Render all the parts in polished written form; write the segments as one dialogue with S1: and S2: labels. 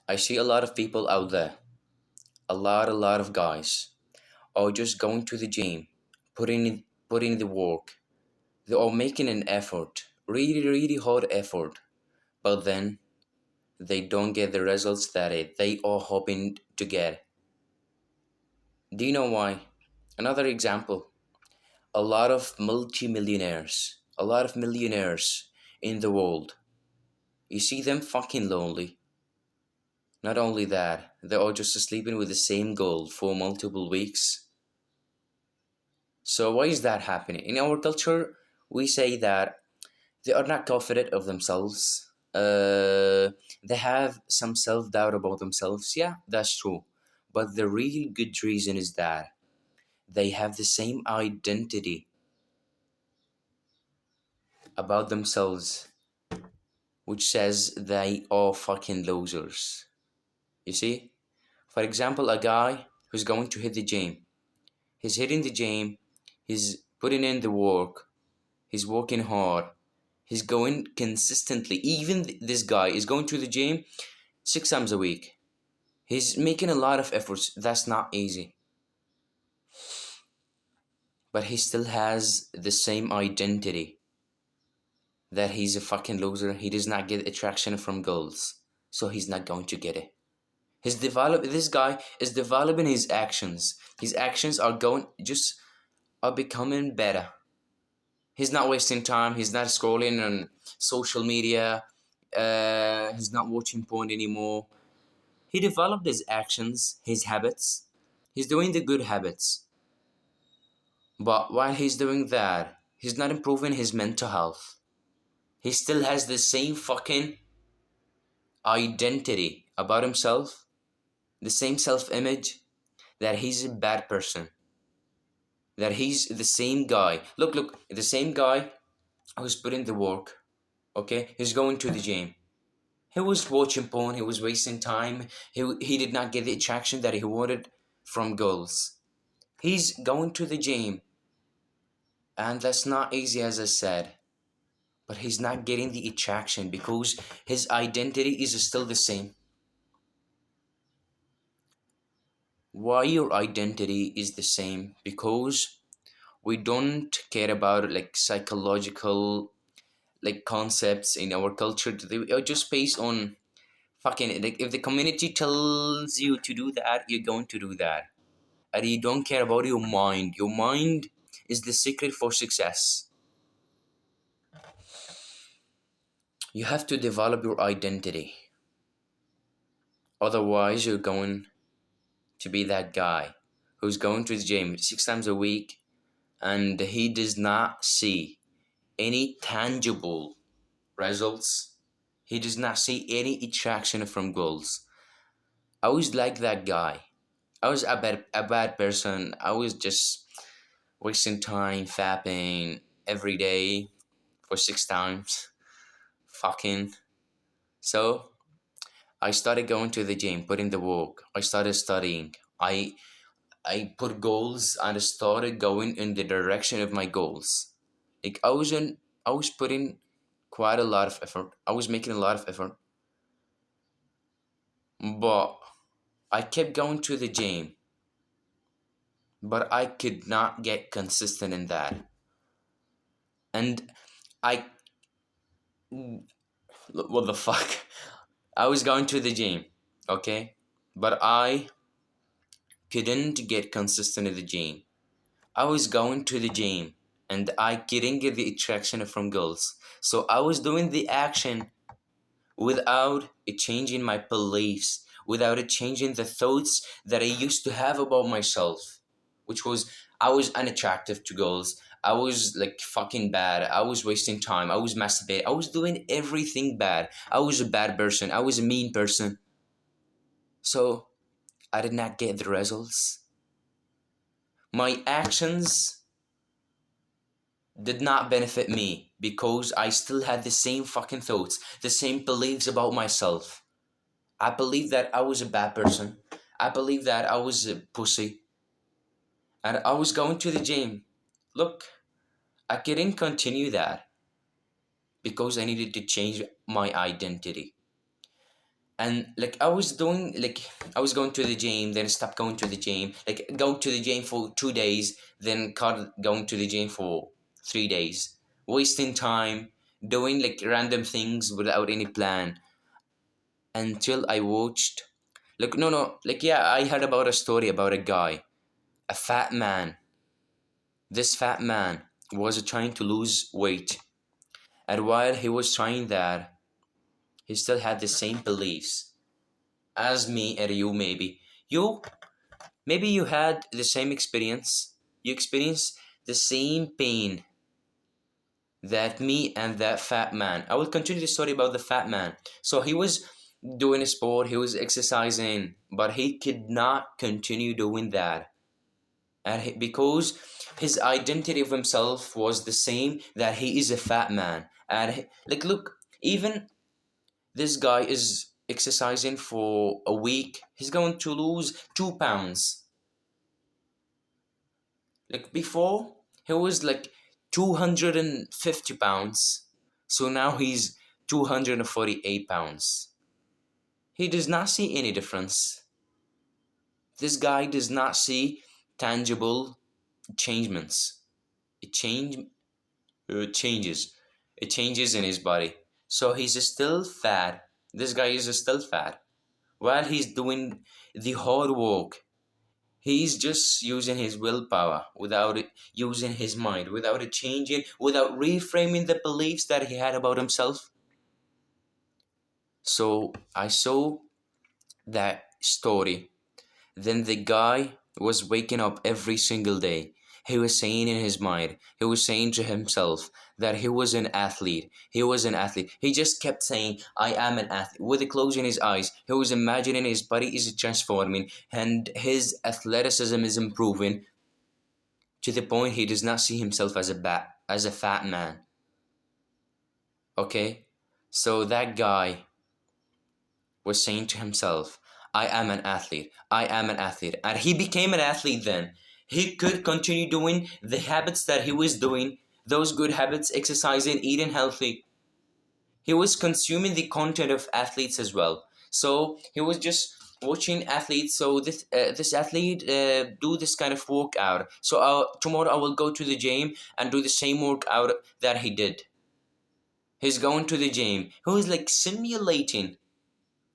S1: I see a lot of people out there, a lot of guys are just going to the gym, putting the work. They are making an effort, really hard effort, but then they don't get the results that they are hoping to get. Do you know why? Another example, a lot of multimillionaires, a lot of millionaires in the world. You see them fucking lonely. Not only that, they are just sleeping with the same gold for multiple weeks. So why is that happening? In our culture, we say that they are not confident of themselves. They have some self-doubt about themselves. Yeah, that's true. But the real good reason is that they have the same identity about themselves, which says they are fucking losers. You see? For example, a guy who's going to hit the gym. He's hitting the gym, he's putting in the work, he's working hard, he's going consistently. Even this guy is going to the gym 6 times a week. He's making a lot of efforts. That's not easy. But he still has the same identity that he's a fucking loser. He does not get attraction from girls. So he's not going to get it. This guy is developing his actions. His actions are becoming better. He's not wasting time. He's not scrolling on social media. He's not watching porn anymore. He developed his actions, his habits. He's doing the good habits. But while he's doing that, he's not improving his mental health. He still has the same fucking identity about himself, the same self image that he's a bad person, that he's the same guy. Look, the same guy who's putting the work, okay? He's going to the gym. He was watching porn, he was wasting time, he did not get the attraction that he wanted from girls. He's going to the gym, and that's not easy, as I said. But he's not getting the attraction because his identity is still the same. Why your identity is the same? Because we don't care about like psychological like concepts in our culture. They are just based on fucking like if the community tells you to do that, you're going to do that. And you don't care about your mind. Your mind is the secret for success. You have to develop your identity. Otherwise, you're going to be that guy who's going to the gym 6 times a week and he does not see any tangible results. He does not see any attraction from goals. I was like that guy. I was a bad person. I was just wasting time fapping every day for 6 times. Fucking. So I started going to the gym, putting the work. I started studying. I put goals and I started going in the direction of my goals. Like I was putting quite a lot of effort. I was making a lot of effort. But I kept going to the gym, but I could not get consistent in that. And I what the fuck? I was going to the gym, okay? But I couldn't get consistent in the gym. I was going to the gym and I couldn't get the attraction from girls. So I was doing the action without it changing my beliefs, without it changing the thoughts that I used to have about myself, which was I was unattractive to girls. I was like fucking bad. I was wasting time. I was masturbating. I was doing everything bad. I was a bad person. I was a mean person. So I did not get the results. My actions did not benefit me because I still had the same fucking thoughts, the same beliefs about myself. I believed that I was a bad person. I believed that I was a pussy. And I was going to the gym. Look, I couldn't continue that because I needed to change my identity. And like I was doing, like I was going to the gym, then stopped going to the gym, like go to the gym for 2 days, then cut going to the gym for 3 days, wasting time doing like random things without any plan, until I watched, like no, like yeah, I heard about a story about a guy, a fat man. This fat man was trying to lose weight, and while he was trying that, he still had the same beliefs as me and you. Maybe you had the same experience. You experienced the same pain that me and that fat man. I will continue the story about the fat man. So he was doing a sport, he was exercising, but he could not continue doing that. Because his identity of himself was the same, that he is a fat man. Like, look, even this guy is exercising for a week, he's going to lose 2 pounds. Like before, he was like 250 pounds. So now he's 248 pounds. He does not see any difference. This guy does not see tangible changements. It change it changes. It changes in his body. So he's still fat. This guy is still fat. While he's doing the hard work, he's just using his willpower without it, using his mind, without it changing, without reframing the beliefs that he had about himself. So I saw that story. Then the guy was waking up every single day. He was saying in his mind, he was saying to himself that he was an athlete. He was an athlete. He just kept saying, I am an athlete. With closing his eyes, he was imagining his body is transforming and his athleticism is improving, to the point he does not see himself as as a fat man. Okay? So that guy was saying to himself, I am an athlete. I am an athlete. And he became an athlete then. He could continue doing the habits that he was doing, those good habits, exercising, eating healthy. He was consuming the content of athletes as well. So he was just watching athletes. So this athlete do this kind of workout. So tomorrow I will go to the gym and do the same workout that he did. He's going to the gym. He was like simulating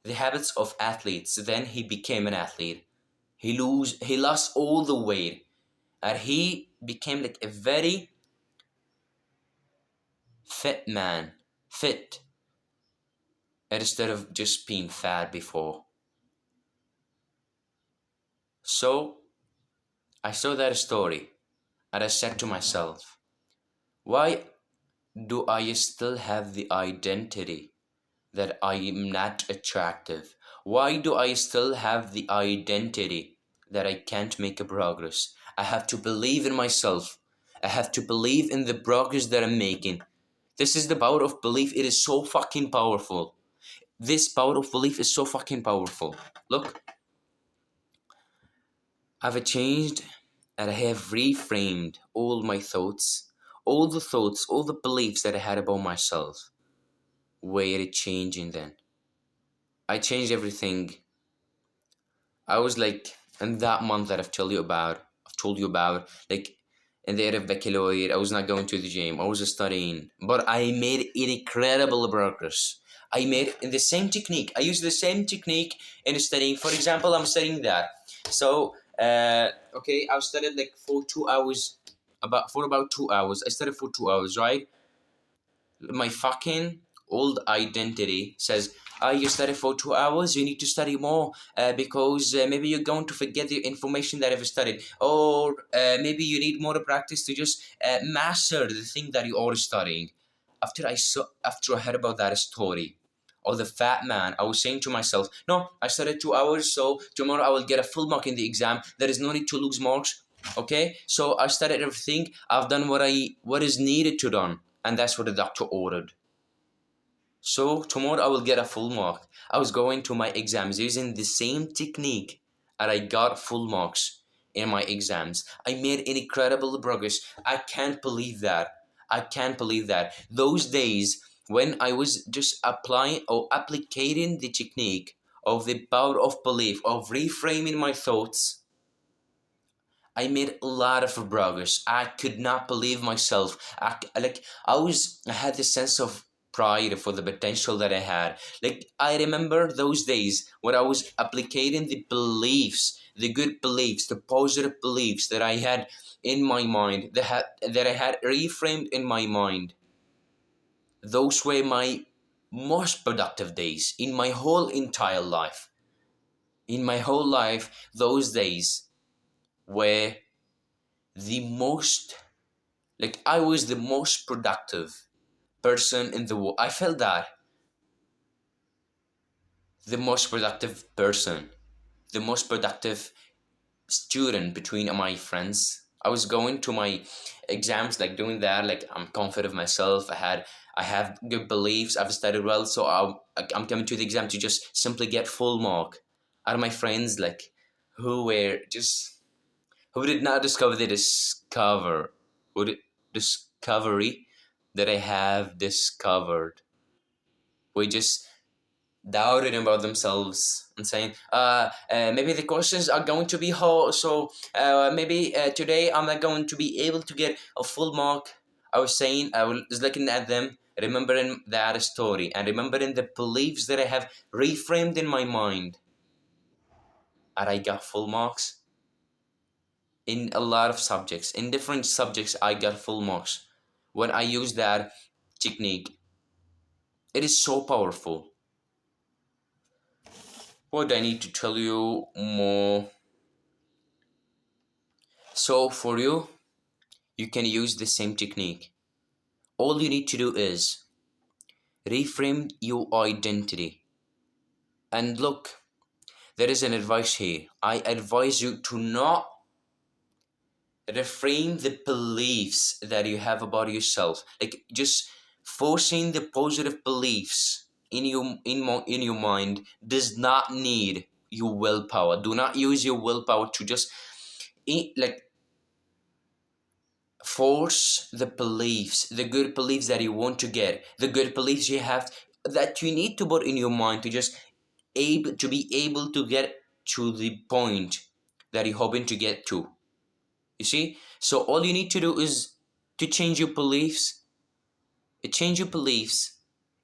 S1: the habits of athletes. Then he became an athlete. He lost all the weight, and he became like a very fit man, fit, instead of just being fat before. So I saw that story, and I said to myself, why do I still have the identity that I am not attractive? Why do I still have the identity that I can't make a progress? I have to believe in myself. I have to believe in the progress that I'm making. This is the power of belief. It is so fucking powerful. This power of belief is so fucking powerful. Look, I've changed and I have reframed all my thoughts, all the beliefs that I had about myself were changing then. I changed everything. I was like, in that month that I've told you about, like in the year of baccalaureate, I was not going to the gym. I was studying, but I made incredible progress. I made in the same technique. I used the same technique in studying. For example, I'm studying that. So, okay, I've studied like for 2 hours, about 2 hours. I studied for 2 hours, right? My fucking old identity says, you study for 2 hours, you need to study more, because maybe you're going to forget the information that I've studied, or maybe you need more practice to just master the thing that you are studying. After I heard about that story of the fat man, I was saying to myself, no, I studied 2 hours, so tomorrow I will get a full mark in the exam. There is no need to lose marks. Okay, so I studied everything. I've done what is needed to done, and that's what the doctor ordered. So tomorrow I will get a full mark. I was going to my exams using the same technique, and I got full marks in my exams. I made incredible progress. I can't believe that. I can't believe that. Those days when I was just applying or applicating the technique, of the power of belief, of reframing my thoughts, I made a lot of progress. I could not believe myself. I had this sense of pride for the potential that I had. Like I remember those days when I was applicating the beliefs, the good beliefs, the positive beliefs that I had in my mind, that I had reframed in my mind. Those were my most productive days in my whole entire life. In my whole life, those days were the most, like I was the most productive person in the world. I felt that the most productive person, the most productive student between my friends. I was going to my exams, like doing that, like I'm confident of myself. I have good beliefs. I've studied well, so I'm coming to the exam to just simply get full mark. Out of my friends, like who were just who did not discover the who did discovery that I have discovered. We just doubting about themselves and saying, maybe the questions are going to be hard, so maybe today I'm not going to be able to get a full mark. I was saying, I was looking at them, remembering that story, and remembering the beliefs that I have reframed in my mind, and I got full marks in a lot of subjects. In different subjects, I got full marks when I use that technique. It is so powerful. What do I need to tell you more? So for you, you can use the same technique. All you need to do is reframe your identity. And look, there is an advice here. I advise you to not reframe the beliefs that you have about yourself. Like just forcing the positive beliefs in your mind does not need your willpower. Do not use your willpower to just like force the beliefs, the good beliefs that you want to get, the good beliefs you have that you need to put in your mind to just able to be able to get to the point that you're hoping to get to. You see? So all you need to do is to change your beliefs. It change your beliefs.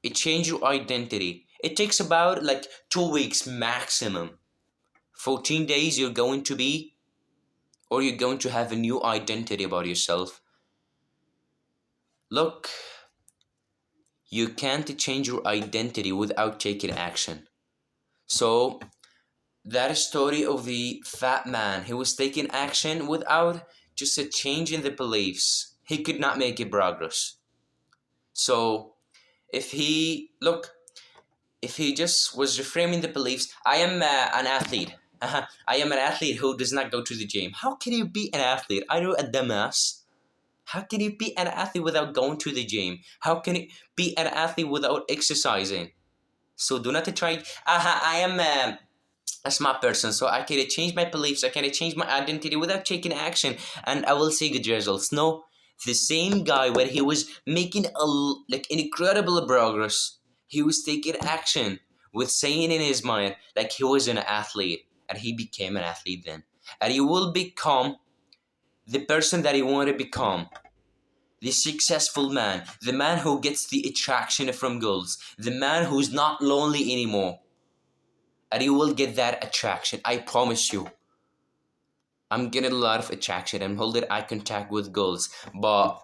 S1: It change your identity. It takes about like 2 weeks maximum. 14 days you're going to be, or you're going to have a new identity about yourself. Look, you can't change your identity without taking action. So that story of the fat man, he was taking action without just a change in the beliefs. He could not make a progress. So if he look, if he just was reframing the beliefs, I am an athlete. I am an athlete who does not go to the gym. How can you be an athlete? Are you a dumbass? How can you be an athlete without going to the gym? How can you be an athlete without exercising? So do not try. I am a smart person, so I can change my beliefs. I can change my identity without taking action, and I will see good results. No, the same guy when he was making like incredible progress, he was taking action with saying in his mind like he was an athlete, and he became an athlete then, and he will become the person that he wanted to become, the successful man, the man who gets the attraction from girls, the man who's not lonely anymore. And you will get that attraction. I promise you. I'm getting a lot of attraction. I'm holding eye contact with girls. But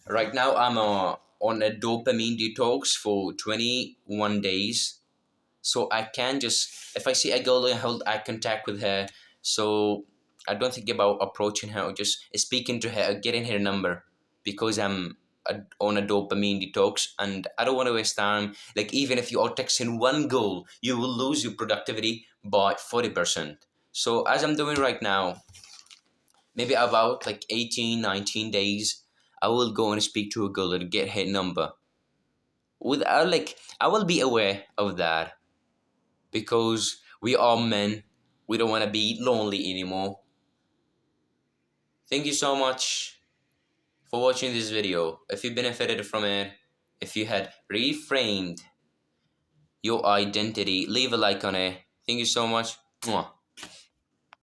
S1: right now I'm on a dopamine detox for 21 days. So I can just, if I see a girl, I hold eye contact with her. So I don't think about approaching her or just speaking to her or getting her number, because I'm on a dopamine detox and I don't want to waste time. Like even if you are texting one goal, you will lose your productivity by 40%. So as I'm doing right now, maybe about like 18, 19 days, I will go and speak to a girl and get her number. Without like, I will be aware of that because we are men. We don't want to be lonely anymore. Thank you so much for watching this video. If you benefited from it, if you had reframed your identity, leave a like on it. Thank you so much. Mwah.